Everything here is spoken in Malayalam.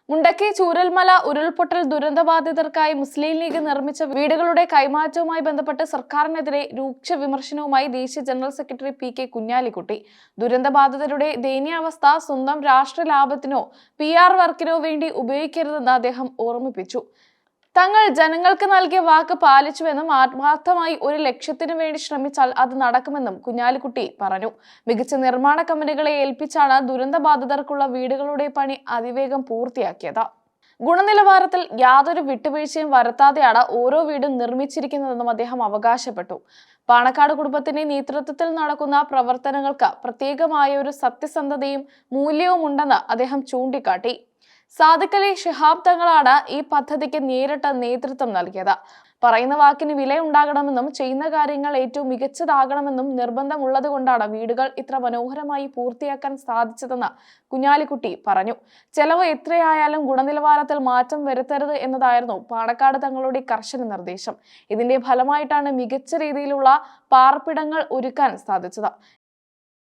മുണ്ടക്കി ചൂരൽമല ഉരുൾപൊട്ടൽ ദുരന്തബാധിതർക്കായി മുസ്ലിം ലീഗ് നിർമ്മിച്ച വീടുകളുടെ കൈമാറ്റവുമായി ബന്ധപ്പെട്ട് സർക്കാരിനെതിരെ രൂക്ഷ വിമർശനവുമായി ദേശീയ ജനറൽ സെക്രട്ടറി പി.കെ. കുഞ്ഞാലിക്കുട്ടി. ദുരന്തബാധിതരുടെ ദയനീയാവസ്ഥ സ്വന്തം രാഷ്ട്രീയ ലാഭത്തിനോ PR വർക്കിനോ വേണ്ടി ഉപയോഗിക്കരുതെന്ന് അദ്ദേഹം ഓർമ്മിപ്പിച്ചു. തങ്ങൾ ജനങ്ങൾക്ക് നൽകിയ വാക്ക് പാലിച്ചുവെന്നും ആത്മാർത്ഥമായി ഒരു ലക്ഷ്യത്തിനു വേണ്ടി ശ്രമിച്ചാൽ അത് നടക്കുമെന്നും കുഞ്ഞാലിക്കുട്ടി പറഞ്ഞു. മികച്ച നിർമ്മാണ കമ്പനികളെ ഏൽപ്പിച്ചാണ് ദുരന്തബാധിതർക്കുള്ള വീടുകളുടെ പണി അതിവേഗം പൂർത്തിയാക്കിയത്. ഗുണനിലവാരത്തിൽ യാതൊരു വിട്ടുവീഴ്ചയും വരുത്താതെയാണ് ഓരോ വീടും നിർമ്മിച്ചിരിക്കുന്നതെന്നും അദ്ദേഹം അവകാശപ്പെട്ടു. പാണക്കാട് കുടുംബത്തിന്റെ നേതൃത്വത്തിൽ നടക്കുന്ന പ്രവർത്തനങ്ങൾക്ക് പ്രത്യേകമായ ഒരു സത്യസന്ധതയും മൂല്യവും ഉണ്ടെന്ന് അദ്ദേഹം ചൂണ്ടിക്കാട്ടി. സാദിഖ് അലി ശിഹാബ് തങ്ങളാണ് ഈ പദ്ധതിക്ക് നേരിട്ട് നേതൃത്വം നൽകിയത്. പറയുന്ന വാക്കിന് വിലയുണ്ടാകണമെന്നും ചെയ്യുന്ന കാര്യങ്ങൾ ഏറ്റവും മികച്ചതാകണമെന്നും നിർബന്ധമുള്ളത് കൊണ്ടാണ് വീടുകൾ ഇത്ര മനോഹരമായി പൂർത്തിയാക്കാൻ സാധിച്ചതെന്ന് കുഞ്ഞാലിക്കുട്ടി പറഞ്ഞു. ചെലവ് എത്രയായാലും ഗുണനിലവാരത്തിൽ മാറ്റം വരുത്തരുത് എന്നതായിരുന്നു പാണക്കാട് തങ്ങളുടെ കർശന നിർദ്ദേശം. ഇതിന്റെ ഫലമായിട്ടാണ് മികച്ച രീതിയിലുള്ള പാർപ്പിടങ്ങൾ ഒരുക്കാൻ സാധിച്ചത്.